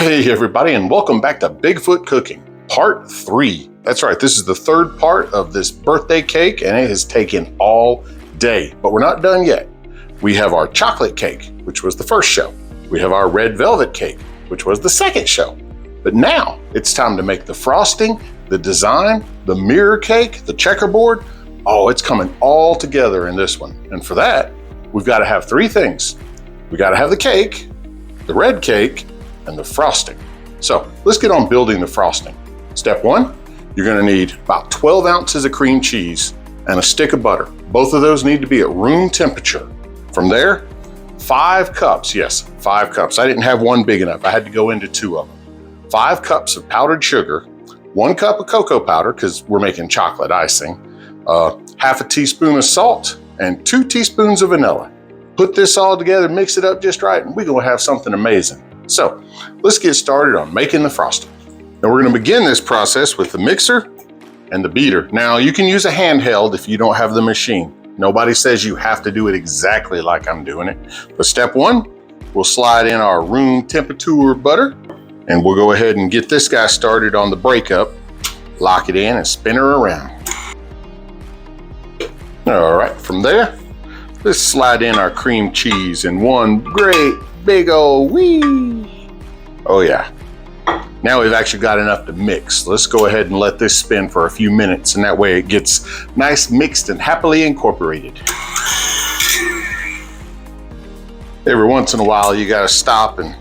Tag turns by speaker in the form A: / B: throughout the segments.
A: Hey everybody, and welcome back to Bigfoot Cooking, Part 3. That's right, this is the third part of this birthday cake, and it has taken all day. But we're not done yet. We have our chocolate cake, which was the first show. We have our red velvet cake, which was the second show. But now it's time to make the frosting, the design, the mirror cake, the checkerboard. Oh, it's coming all together in this one. And for that, we've got to have three things. We got to have the cake, the red cake, and the frosting. So let's get on building the frosting. Step one, you're gonna need about 12 ounces of cream cheese and a stick of butter. Both of those need to be at room temperature. From there, 5 cups, yes, 5 cups. I didn't have one big enough. I had to go into 2 of them. 5 cups of powdered sugar, 1 cup of cocoa powder, because we're making chocolate icing, half a teaspoon of salt, and 2 teaspoons of vanilla. Put this all together, mix it up just right, and we're gonna have something amazing. So let's get started on making the frosting. Now we're going to begin this process with the mixer and the beater. Now you can use a handheld if you don't have the machine. Nobody says you have to do it exactly like I'm doing it. But step one, we'll slide in our room temperature butter, and we'll go ahead and get this guy started on the breakup. Lock it in and spin her around. All right, from there, let's slide in our cream cheese in one great big old wee. Oh yeah. Now we've actually got enough to mix. Let's go ahead and let this spin for a few minutes, and that way it gets nice mixed and happily incorporated. Every once in a while you gotta stop, and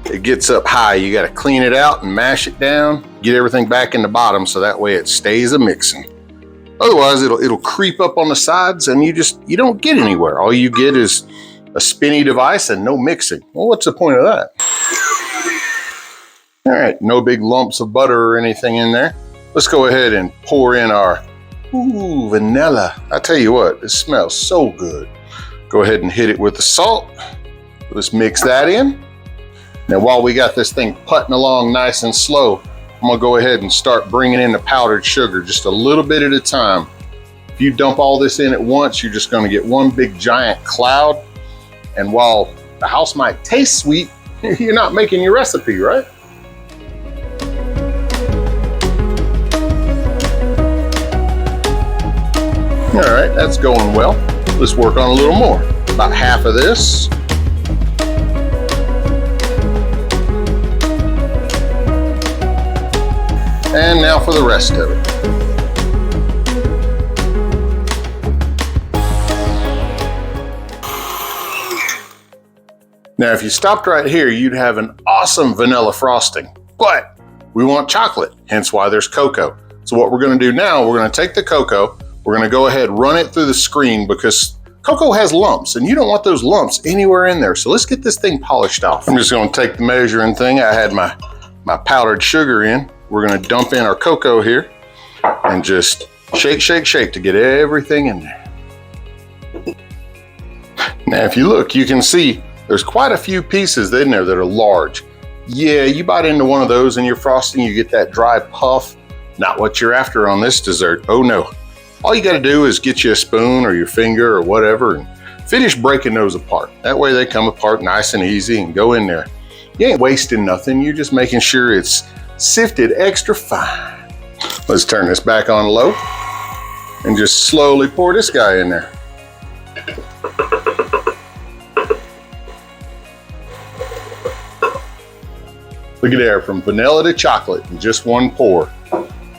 A: it gets up high. You gotta clean it out and mash it down, get everything back in the bottom so that way it stays a mixing. Otherwise it'll creep up on the sides and you don't get anywhere. All you get is a spinny device and no mixing. Well, what's the point of that? All right, no big lumps of butter or anything in there. Let's go ahead and pour in our vanilla. I tell you what, it smells so good. Go ahead and hit it with the salt. Let's mix that in. Now while we got this thing putting along nice and slow, I'm gonna go ahead and start bringing in the powdered sugar just a little bit at a time. If you dump all this in at once, you're just gonna get one big giant cloud. And while the house might taste sweet, you're not making your recipe, right? All right, that's going well. Let's work on a little more. About half of this. And now for the rest of it. Now, if you stopped right here, you'd have an awesome vanilla frosting, but we want chocolate, hence why there's cocoa. So what we're gonna do now, we're gonna take the cocoa, we're gonna go ahead, run it through the screen because cocoa has lumps and you don't want those lumps anywhere in there. So let's get this thing polished off. I'm just gonna take the measuring thing. I had my powdered sugar in. We're gonna dump in our cocoa here and just shake, shake, shake to get everything in there. Now, if you look, you can see there's quite a few pieces in there that are large. Yeah, you bite into one of those in your frosting, you get that dry puff. Not what you're after on this dessert. Oh no. All you gotta do is get you a spoon or your finger or whatever and finish breaking those apart. That way they come apart nice and easy and go in there. You ain't wasting nothing, you're just making sure it's sifted extra fine. Let's turn this back on low and just slowly pour this guy in there. Look at there, from vanilla to chocolate in just one pour.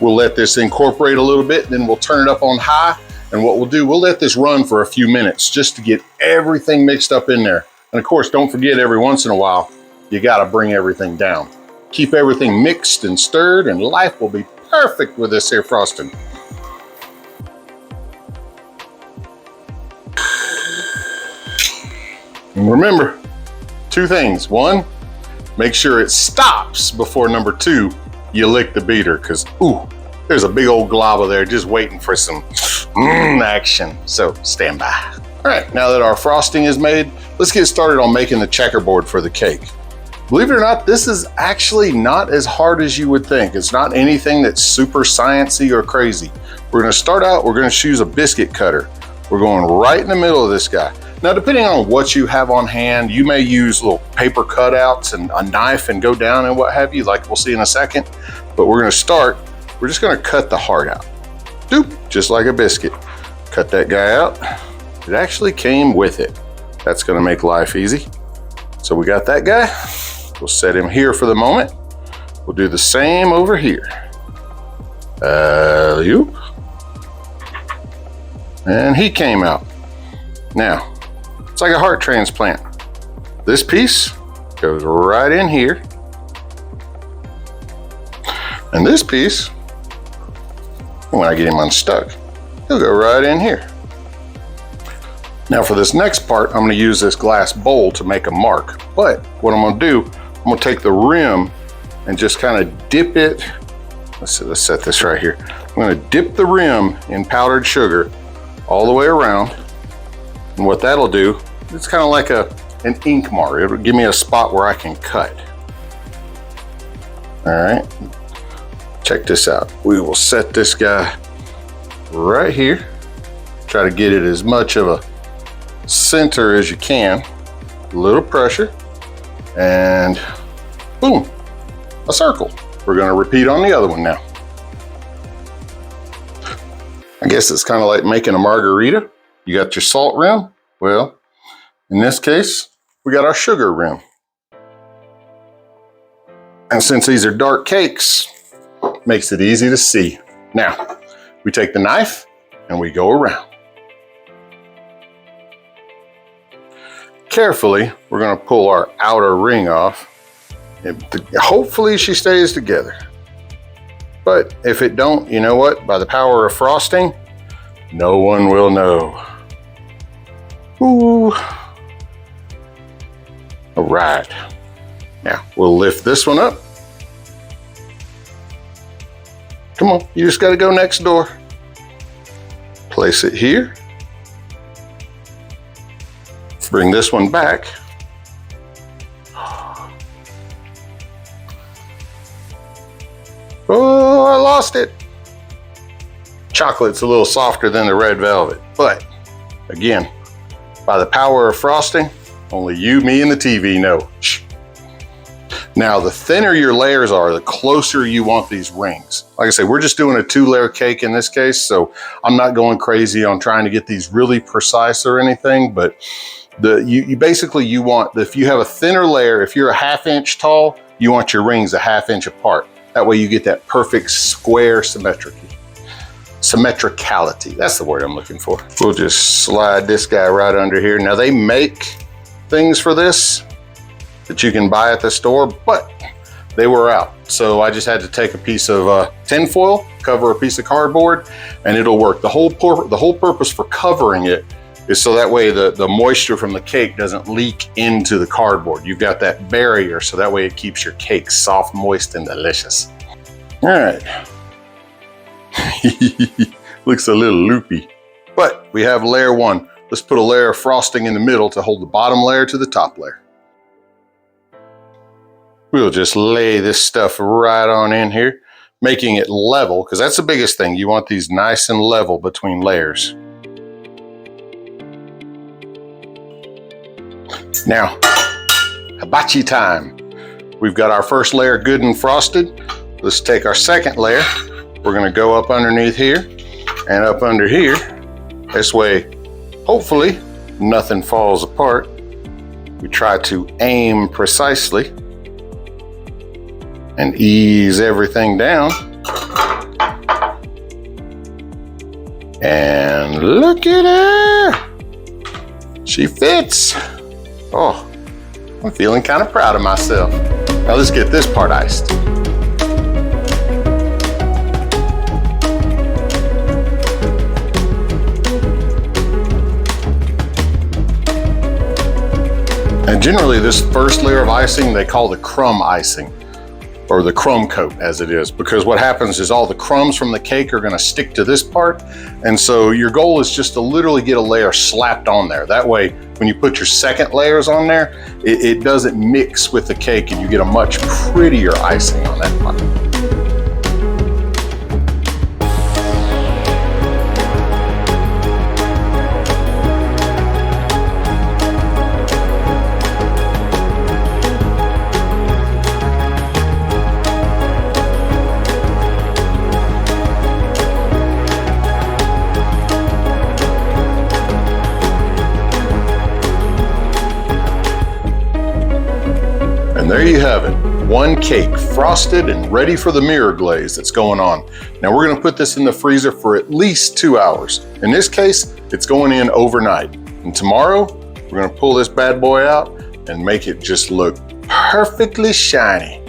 A: We'll let this incorporate a little bit, then we'll turn it up on high. And what we'll do, we'll let this run for a few minutes just to get everything mixed up in there. And of course, don't forget every once in a while, you gotta bring everything down. Keep everything mixed and stirred and life will be perfect with this here frosting. And remember, 2 things. 1, make sure it stops before number 2, you lick the beater, because there's a big old glob there just waiting for some action. So stand by. All right, now that our frosting is made, let's get started on making the checkerboard for the cake. Believe it or not, this is actually not as hard as you would think. It's not anything that's super sciencey or crazy. We're gonna start out, we're gonna choose a biscuit cutter. We're going right in the middle of this guy. Now, depending on what you have on hand, you may use little paper cutouts and a knife and go down and what have you, like we'll see in a second. But we're just gonna cut the heart out. Doop, just like a biscuit. Cut that guy out. It actually came with it. That's gonna make life easy. So we got that guy. We'll set him here for the moment. We'll do the same over here. Alley-oop. And he came out. Now, it's like a heart transplant. This piece goes right in here. And this piece, when I get him unstuck, he'll go right in here. Now for this next part, I'm gonna use this glass bowl to make a mark. But what I'm gonna do, I'm gonna take the rim and just kind of dip it. Let's set this right here. I'm gonna dip the rim in powdered sugar all the way around. And what that'll do, it's kind of like an ink mark. It'll give me a spot where I can cut. All right, check this out. We will set this guy right here. Try to get it as much of a center as you can. A little pressure, and boom, a circle. We're gonna repeat on the other one now. I guess it's kind of like making a margarita. You got your salt rim. Well, in this case, we got our sugar rim. And since these are dark cakes, makes it easy to see. Now, we take the knife and we go around. Carefully, we're gonna pull our outer ring off. And hopefully she stays together. But if it don't, you know what? By the power of frosting, no one will know. Ooh. All right. Now we'll lift this one up. Come on, you just gotta go next door. Place it here. Bring this one back. Oh, I lost it. Chocolate's a little softer than the red velvet, but again, by the power of frosting, only you, me, and the TV know. Shh. Now, the thinner your layers are, the closer you want these rings. Like I say, we're just doing a 2-layer cake in this case, so I'm not going crazy on trying to get these really precise or anything, but you basically want, if you have a thinner layer, if you're a 1/2 inch tall, you want your rings a 1/2 inch apart. That way you get that perfect square symmetricality. That's the word I'm looking for. We'll just slide this guy right under here. Now they make things for this that you can buy at the store, but they were out. So I just had to take a piece of tin foil, cover a piece of cardboard, and it'll work. The whole purpose for covering it is so that way the moisture from the cake doesn't leak into the cardboard. You've got that barrier, so that way it keeps your cake soft, moist, and delicious. All right. Looks a little loopy, but we have layer 1. Let's put a layer of frosting in the middle to hold the bottom layer to the top layer. We'll just lay this stuff right on in here, making it level, because that's the biggest thing. You want these nice and level between layers. Now, hibachi time. We've got our first layer good and frosted. Let's take our second layer. We're gonna go up underneath here and up under here. This way, hopefully, nothing falls apart. We try to aim precisely and ease everything down. And look at her. She fits. Oh, I'm feeling kind of proud of myself. Now let's get this part iced. And generally this first layer of icing, they call the crumb icing, or the crumb coat as it is, because what happens is all the crumbs from the cake are gonna stick to this part. And so your goal is just to literally get a layer slapped on there. That way, when you put your second layers on there, it doesn't mix with the cake and you get a much prettier icing on that part. And there you have it. One cake, frosted and ready for the mirror glaze that's going on. Now we're gonna put this in the freezer for at least 2 hours. In this case, it's going in overnight. And tomorrow, we're gonna pull this bad boy out and make it just look perfectly shiny.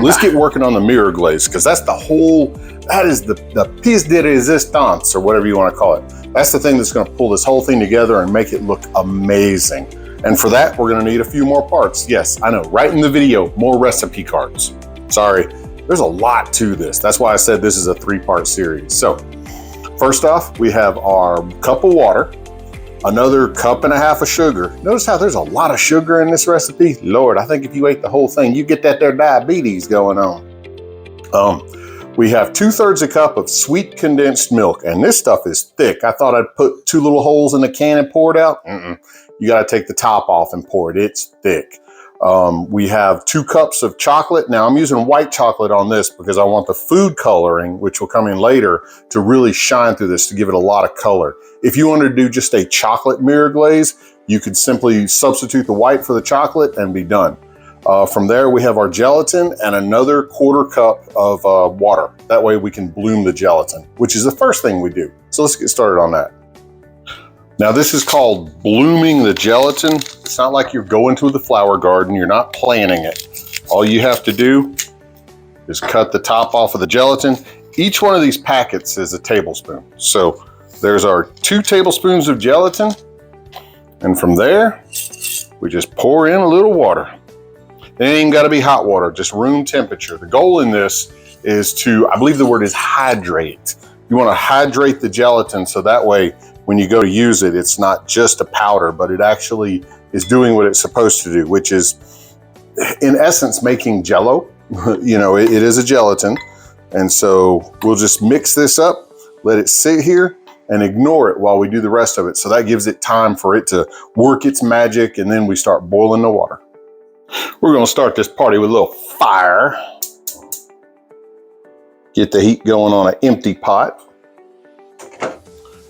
A: Let's get working on the mirror glaze, because that's that is the piece de resistance, or whatever you wanna call it. That's the thing that's gonna pull this whole thing together and make it look amazing. And for that, we're gonna need a few more parts. Yes, I know, right in the video, more recipe cards. Sorry, there's a lot to this. That's why I said this is a 3-part series. So, first off, we have our cup of water, another 1.5 cups of sugar. Notice how there's a lot of sugar in this recipe? Lord, I think if you ate the whole thing, you get that there diabetes going on. We have 2/3 a cup of sweet condensed milk, and this stuff is thick. I thought I'd put 2 little holes in the can and pour it out. You gotta take the top off and pour it, it's thick. We have 2 cups of chocolate. Now I'm using white chocolate on this because I want the food coloring, which will come in later, to really shine through this to give it a lot of color. If you wanted to do just a chocolate mirror glaze, you could simply substitute the white for the chocolate and be done. From there, we have our gelatin and another 1/4 cup of water. That way we can bloom the gelatin, which is the first thing we do. So let's get started on that. Now this is called blooming the gelatin. It's not like you're going to the flower garden, you're not planting it. All you have to do is cut the top off of the gelatin. Each one of these packets is a tablespoon. So there's our 2 tablespoons of gelatin. And from there, we just pour in a little water. It ain't even gotta be hot water, just room temperature. The goal in this is to, I believe the word is hydrate. You wanna hydrate the gelatin so that way when you go to use it, it's not just a powder, but it actually is doing what it's supposed to do, which is in essence making Jell-O. You know, it is a gelatin. And so we'll just mix this up, let it sit here and ignore it while we do the rest of it. So that gives it time for it to work its magic, and then we start boiling the water. We're gonna start this party with a little fire. Get the heat going on an empty pot.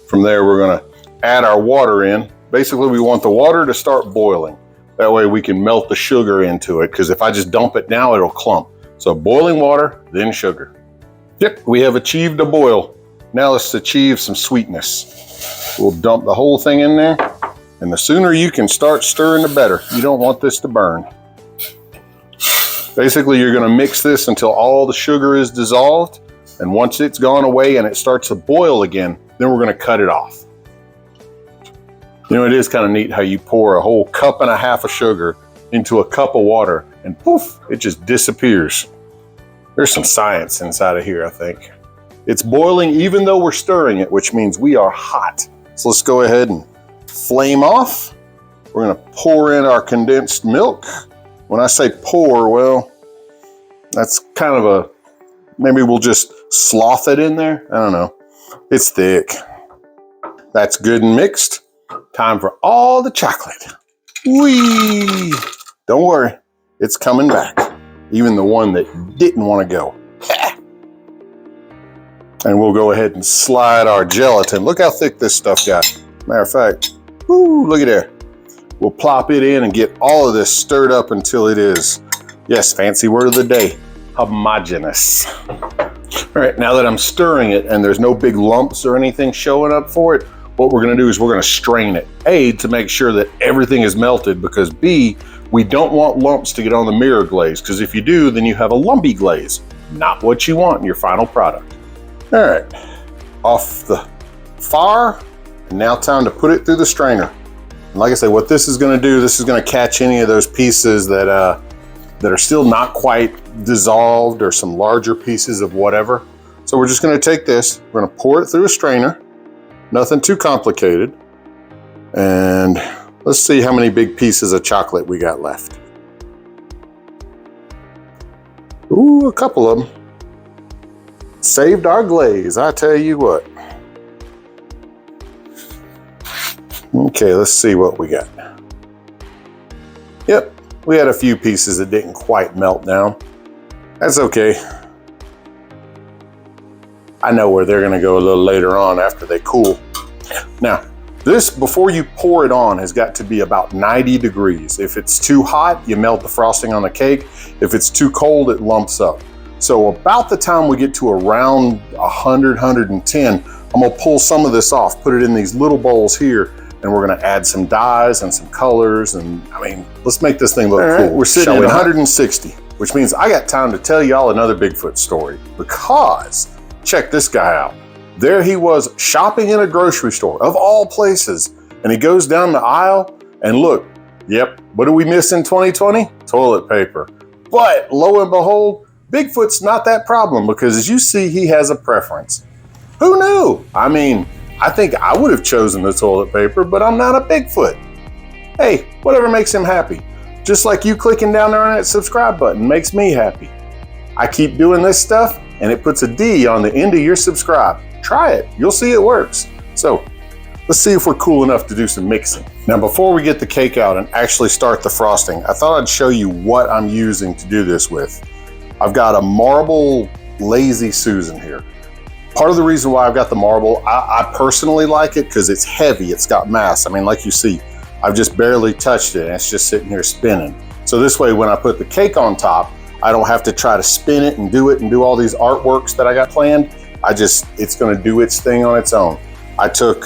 A: From there, we're gonna add our water in. Basically, we want the water to start boiling. That way we can melt the sugar into it, because if I just dump it now, it'll clump. So boiling water, then sugar. Yep, we have achieved a boil. Now let's achieve some sweetness. We'll dump the whole thing in there, and the sooner you can start stirring, the better. You don't want this to burn. Basically, you're gonna mix this until all the sugar is dissolved, and once it's gone away and it starts to boil again, then we're gonna cut it off. You know, it is kind of neat how you pour a whole 1.5 cups of sugar into a cup of water and poof, it just disappears. There's some science inside of here, I think. It's boiling even though we're stirring it, which means we are hot. So let's go ahead and flame off. We're gonna pour in our condensed milk. When I say pour, well, that's kind of a, maybe we'll just sloth it in there. I don't know. It's thick. That's good and mixed. Time for all the chocolate. Whee! Don't worry, it's coming back. Even the one that didn't want to go. And we'll go ahead and slide our gelatin. Look how thick this stuff got. Matter of fact, whoo, look at there. We'll plop it in and get all of this stirred up until it is, yes, fancy word of the day, homogeneous. All right, now that I'm stirring it and there's no big lumps or anything showing up for it, what we're gonna do is we're gonna strain it. A, to make sure that everything is melted, because B, we don't want lumps to get on the mirror glaze, because if you do, then you have a lumpy glaze. Not what you want in your final product. All right, off the fire, and now time to put it through the strainer. And like I say, what this is gonna do, this is gonna catch any of those pieces that are still not quite dissolved, or some larger pieces of whatever. So we're just gonna take this, we're gonna pour it through a strainer, nothing too complicated. And let's see how many big pieces of chocolate we got left. Ooh, a couple of them. Saved our glaze, I tell you what. Okay, let's see what we got. Yep, we had a few pieces that didn't quite melt down. That's okay. I know where they're gonna go a little later on after they cool. Now, This, before you pour it on, has got to be about 90 degrees. If it's too hot, you melt the frosting on the cake. If it's too cold, it lumps up. So about the time we get to around 100, 110, I'm gonna pull some of this off, put it in these little bowls here, and we're gonna add some dyes and some colors, and I mean, let's make this thing look cool. We're sitting at 160, which means I got time to tell y'all another Bigfoot story, because check this guy out. There he was shopping in a grocery store, of all places, and he goes down the aisle, and look, yep, what do we miss in 2020? Toilet paper. But lo and behold, Bigfoot's not that problem, because as you see, he has a preference. Who knew? I mean, I think I would have chosen the toilet paper, but I'm not a Bigfoot. Hey, whatever makes him happy. Just like you clicking down there on that subscribe button makes me happy. I keep doing this stuff, and it puts a D on the end of your subscribe. Try it, you'll see it works. So let's see if we're cool enough to do some mixing. Now, before we get the cake out and actually start the frosting, I thought I'd show you what I'm using to do this with. I've got a marble Lazy Susan here. Part of the reason why I've got the marble, I personally like it because it's heavy, it's got mass. I mean, like you see, I've just barely touched it and it's just sitting here spinning. So this way, when I put the cake on top, I don't have to try to spin it and do all these artworks that I got planned. It's gonna do its thing on its own. I took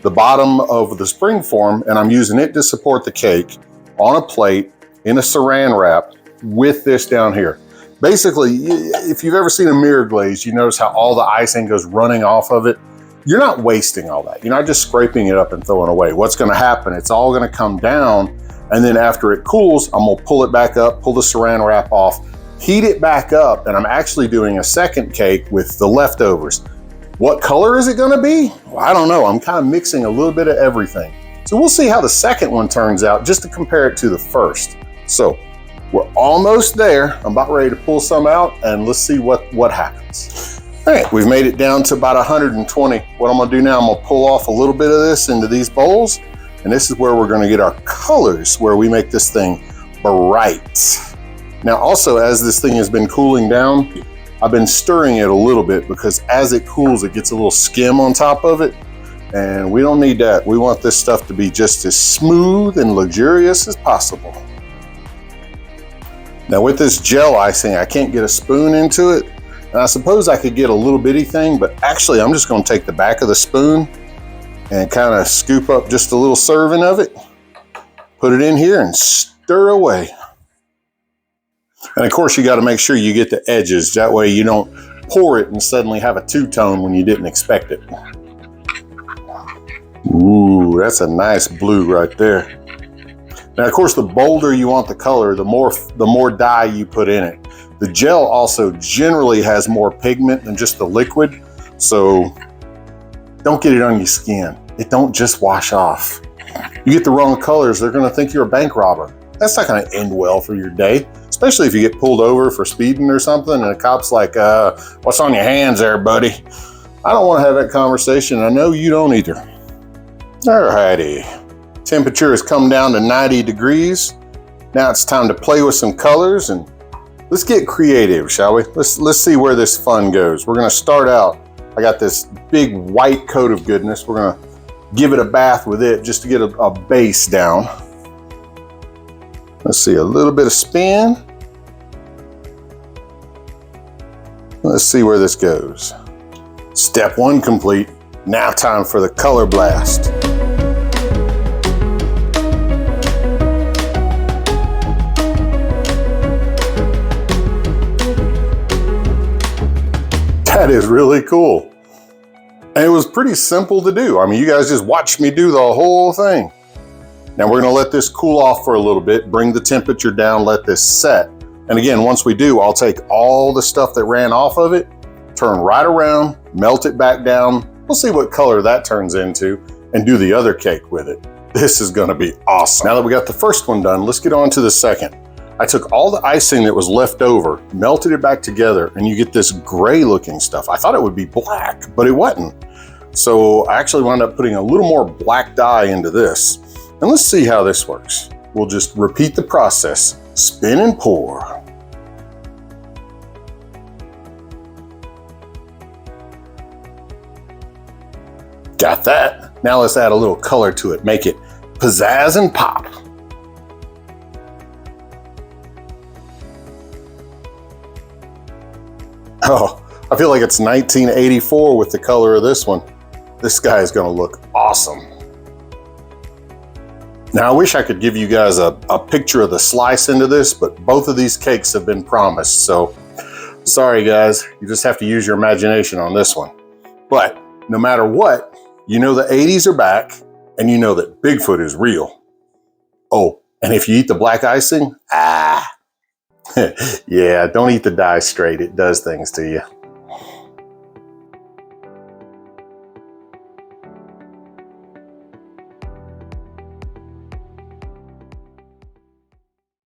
A: the bottom of the spring form and I'm using it to support the cake on a plate in a saran wrap with this down here. Basically, if you've ever seen a mirror glaze, you notice how all the icing goes running off of it. You're not wasting all that. You're not just scraping it up and throwing it away. What's gonna happen, it's all gonna come down, and then after it cools, I'm gonna pull it back up, pull the saran wrap off, heat it back up, and I'm actually doing a second cake with the leftovers. What color is it gonna be? Well, I don't know. I'm kind of mixing a little bit of everything. So we'll see how the second one turns out just to compare it to the first. So we're almost there. I'm about ready to pull some out and let's see what happens. All right, we've made it down to about 120. What I'm gonna do now, I'm gonna pull off a little bit of this into these bowls, and this is where we're gonna get our colors, where we make this thing bright. Now also, as this thing has been cooling down, I've been stirring it a little bit because as it cools, it gets a little skim on top of it. And we don't need that. We want this stuff to be just as smooth and luxurious as possible. Now with this gel icing, I can't get a spoon into it. And I suppose I could get a little bitty thing, but actually I'm just gonna take the back of the spoon and kind of scoop up just a little serving of it, put it in here and stir away. And of course, you got to make sure you get the edges. That way you don't pour it and suddenly have a two-tone when you didn't expect it. Ooh, that's a nice blue right there. Now, of course, the bolder you want the color, the more dye you put in it. The gel also generally has more pigment than just the liquid, so don't get it on your skin. It don't just wash off. You get the wrong colors, they're going to think you're a bank robber. That's not going to end well for your day. Especially if you get pulled over for speeding or something and the cop's like, what's on your hands there, buddy? I don't want to have that conversation. I know you don't either. Alrighty. Temperature has come down to 90 degrees. Now it's time to play with some colors and let's get creative, shall we? Let's see where this fun goes. We're gonna start out. I got this big white coat of goodness. We're gonna give it a bath with it just to get a base down. Let's see, a little bit of spin. Let's see where this goes. Step one complete. Now time for the color blast. That is really cool. And it was pretty simple to do. I mean, you guys just watched me do the whole thing. Now we're gonna let this cool off for a little bit, bring the temperature down, let this set. And again, once we do, I'll take all the stuff that ran off of it, turn right around, melt it back down. We'll see what color that turns into and do the other cake with it. This is gonna be awesome. Now that we got the first one done, let's get on to the second. I took all the icing that was left over, melted it back together, and you get this gray looking stuff. I thought it would be black, but it wasn't. So I actually wound up putting a little more black dye into this. And let's see how this works. We'll just repeat the process. Spin and pour. Got that. Now let's add a little color to it, make it pizzazz and pop. Oh, I feel like it's 1984 with the color of this one. This guy is gonna look awesome. Now I wish I could give you guys a picture of the slice into this, but both of these cakes have been promised, so sorry guys, you just have to use your imagination on this one. But no matter what, you know the 80s are back, and you know that Bigfoot is real. Oh, and if you eat the black icing, yeah, don't eat the dye straight, it does things to you.